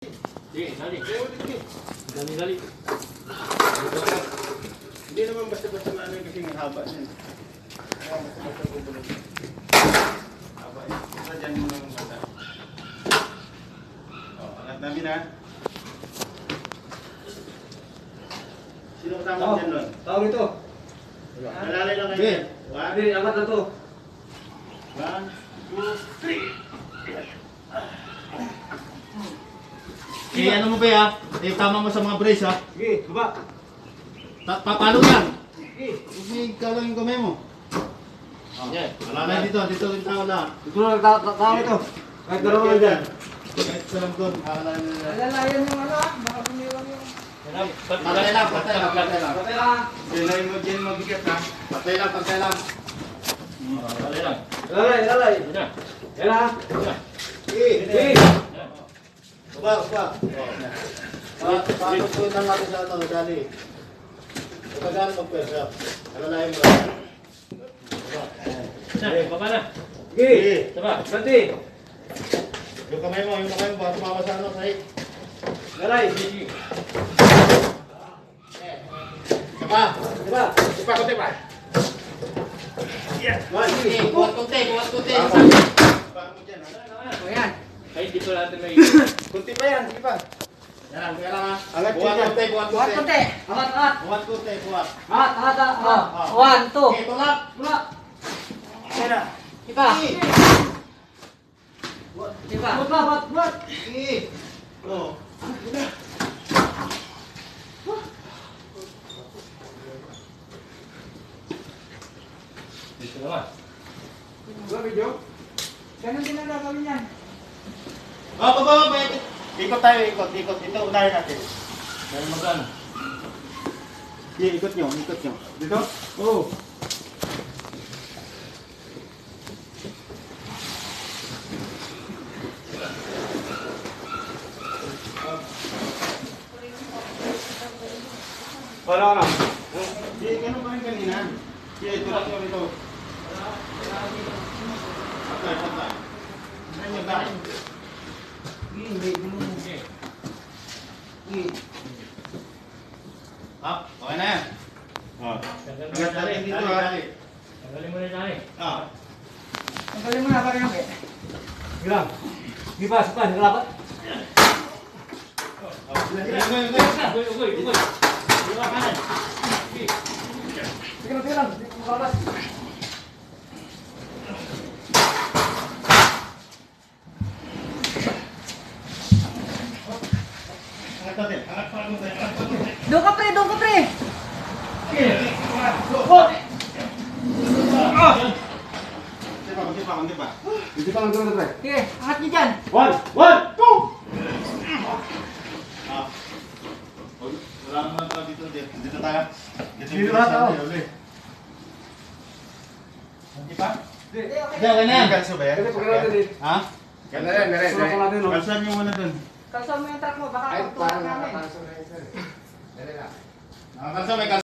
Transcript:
Sige, dali. Dali. Hindi naman basta-basta na ano yung kasing haba niyan. Basta-basta bubulog. Haba yan. Basta dyan mo lang bata. O, angat namin ha. Sino kasama dyan nun? Tawag ito. Nalalay lang kayo. Okay. One, Hindi, apat na to. 1, 2, 3. Ano mo ba ya? Tama mo sa mga brace ha? Sige, baba. Papalo yan. Sige. Huwag may ikaw yung kamay mo. Yeah. Alalay dito yung tao lang. Ito lang, tawag ito. Kahit dalawa lang dyan. Kahit sa lang doon, alalay nila. Alalayan yung ano, baka bumilang yung... Patay lang. Patay lang. Dyan mo dyan mabigat ha. Patay lang. Alalay lang. Alalay. Yan ha. Sige. Baba. Paano lang natin sa ano, dali. Kapag gano'n magpwesa, alalayan mo lang. Baba na. Sige. Saba. Ganti. Yung kamay mo, baka tumama sa ano, sahig. Alay. Saba. Diba? Kunti pa. Buhat kunti. Baka mo dyan ha. Ayan. Ay, dito natin may... Kunti pa yan, sige pa. Yan lang. Angat Buhat yan. kunti. Buhat konti. Angat. Buhat kunti. One, two. Okay, tulak. Tulak. Yan na. Iba. Iba. Buat. Sige. Oo. Dito naman. Diba, video? Ganun din ang gagawin yan. Baba. Ikot tayo, ikot. Ito, unahin natin. Meron magano. Sige, ikot nyo. Dito? Oo. Wala na. Sige, ganun pa rin kanina. Sige, ito lang ito. Patay. Ano yung bahay? Okay na yan. Angat natin dito ha. Tanggalin mo na yung tali. Tanggalin mo na pa rin ang Bilang. Sige pa, naglapat. Ugoy. Dito ka kanan. Sige lang. Naglapat. Angat natin. Angat pa tayo. Doon ka pre. Kunti pa. Hindi pa lang doon na. Sige, angat niyo dyan. One, two. Wala naman tayo dito. Dito tayo. Dito lahat ako. Kunti pa? Hindi, okay. Okay na yan. Kalso ba yan? Kasi pag natin din. Ha? Sulok ko natin, no? Kalsan nyo muna dun. Kalsa mo yung truck mo, baka pagtuwa namin. May